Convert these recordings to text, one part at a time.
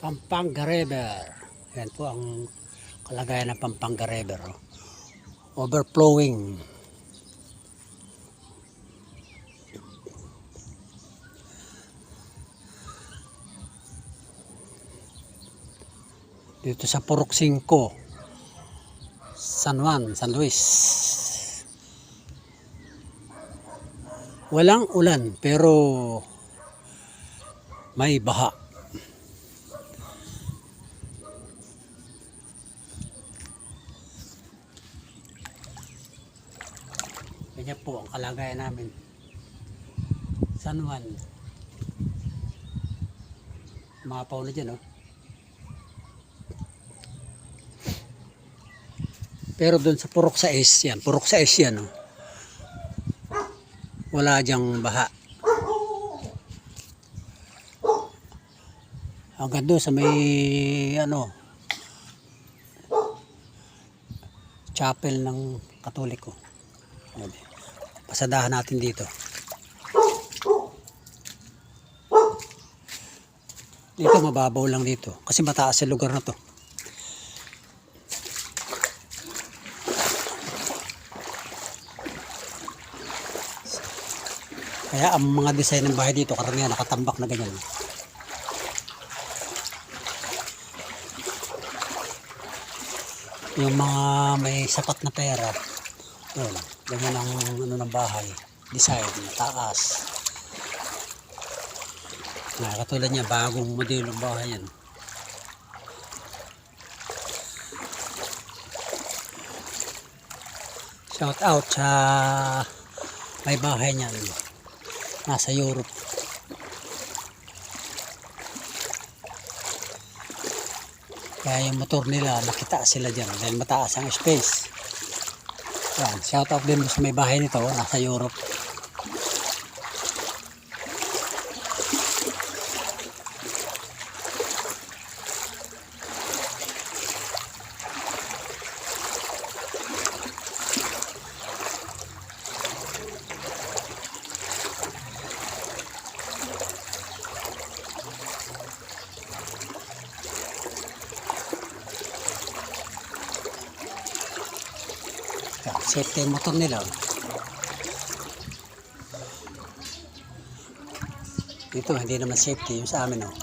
Pampanga River. Yan po ang kalagayan ng Pampanga River. Overflowing. Dito sa Purok 5, San Juan, San Luis. Walang ulan pero may baha. Ganyan po ang kalagayan namin. San Juan. Mga pauna dyan, oh. Pero doon sa Purok 6, yan. Purok 6 yan, oh. Wala dyang baha. Hanggang doon sa may, chapel ng Katoliko. Pasadahan natin dito. Dito mababaw lang dito kasi mataas sa lugar na to. Kaya ang mga design ng bahay dito karamihan nakatambak na ganyan. Yung mga may sapat na pera, yun, ganyan ang ng bahay, design, mataas. Katulad niya, bagong modelo ng bahay yan. Shout out sa may bahay niyan, nasa Europe. Kaya yung motor nila, nakita sila dyan dahil mataas ang space. Yan, shout out din sa may bahay nito, nasa Europe. Safety yung motor nila. Dito hindi naman safety yung sa amin, oh.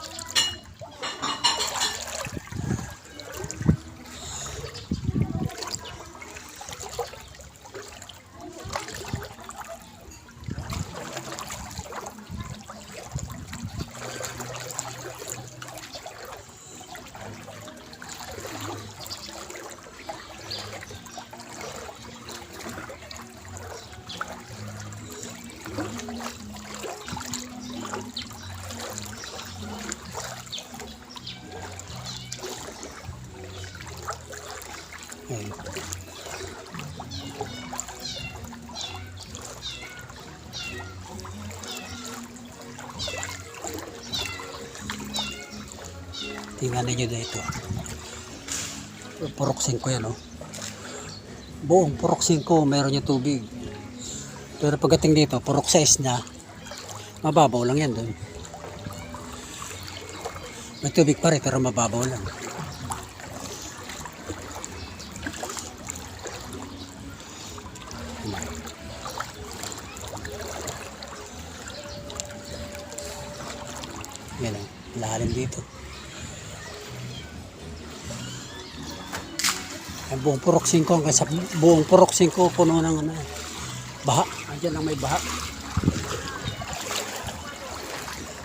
Tingnan niyo dito. Purok 5 yan, oh. Buong Purok 5 meron yung tubig. Pero pagdating dito, Purok 6 na, mababaw lang yan doon. May tubig pa rin pero mababaw lang. Yan ang lalim dito. Ang buong Purok 5 hanggang sa buong Purok 5 puno ng baha. Andiyan lang may baha.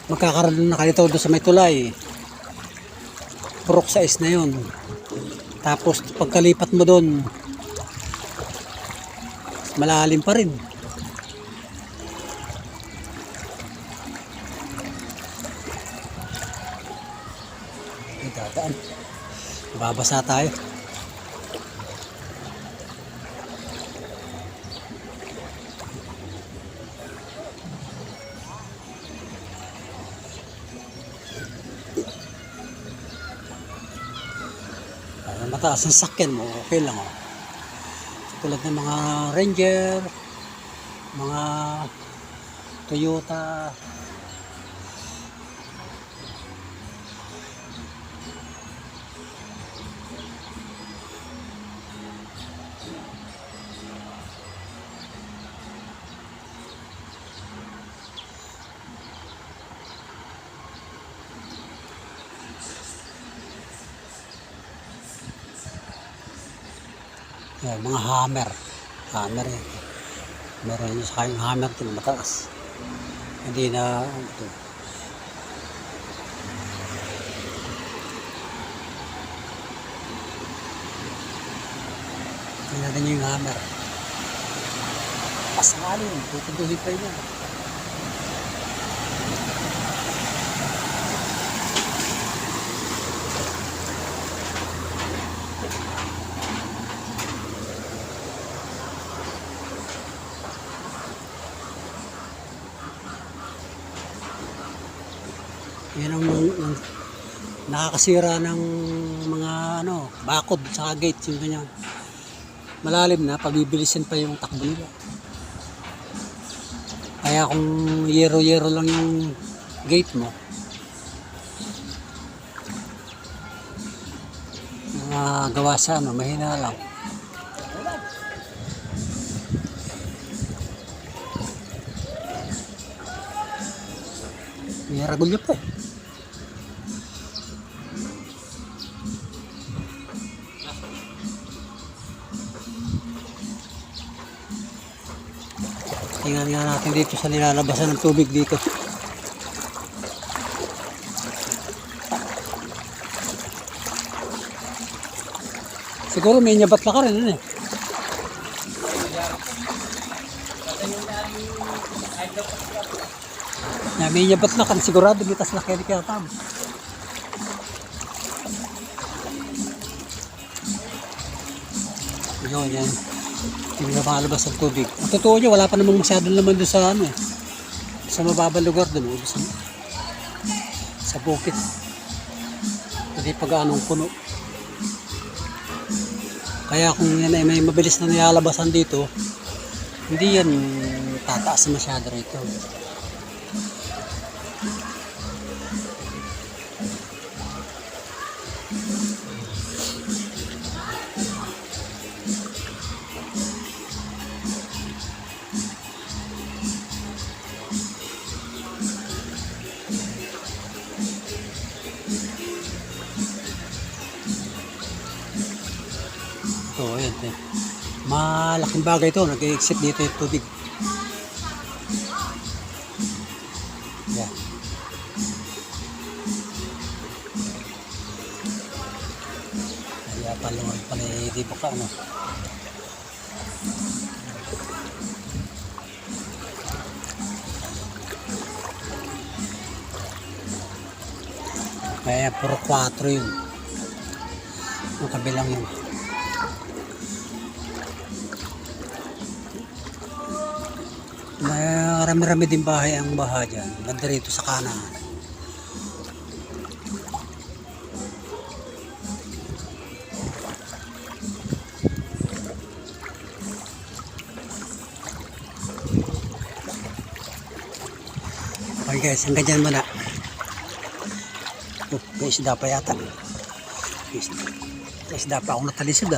Magkakaroon na kayo doon sa may tulay. Purok 6 na yun. Tapos pagkalipat mo doon, malalim pa rin. Dadaan. Babasa tayo. Mataas ang sakyan mo, okay lang, oh. Tulad ng mga Ranger, mga Toyota, Yan, mga hammer. Hammer yan. Meron yung sa kayong hammer din mataas. Hindi na ito. Tingnan natin yung hammer. Pasali yun. Tutuduhin pa yun. Yan ang nakakasira ng mga bakod sa gate yung ganyan. Malalim na, pabibilisin pa yung takbo nila. Kaya kung yero-yero lang yung gate mo, mga gawa sa mahina lang. May ragulyo pa eh. Tingnan nga natin dito sa nilalabasan ng tubig dito. Siguro may nyabatla ka rin eh. May nyabatla ka rin sigurado mitas na kaya kaya tam. Yan. Hindi na makalabas ang tubig. Ang totoo niya, wala pa namang masyadong laman doon sa sa mababang lugar doon. Sa bukit. Hindi pa gaanong puno. Kaya kung yan ay may mabilis na nilalabasan dito, hindi yan tataas masyado rito. So, ayan. Malaking bagay ito. Nag-exit dito yung tubig. Yan. Kaya paluwag pala hindi ba ka Kaya puro 4 yun. Ang kabilang yun. Marami-rami din bahay ang baha dyan. Banda rito sa kanan. Okay guys, hanggang dyan muna. May isda pa yata. May isda pa akong natalisod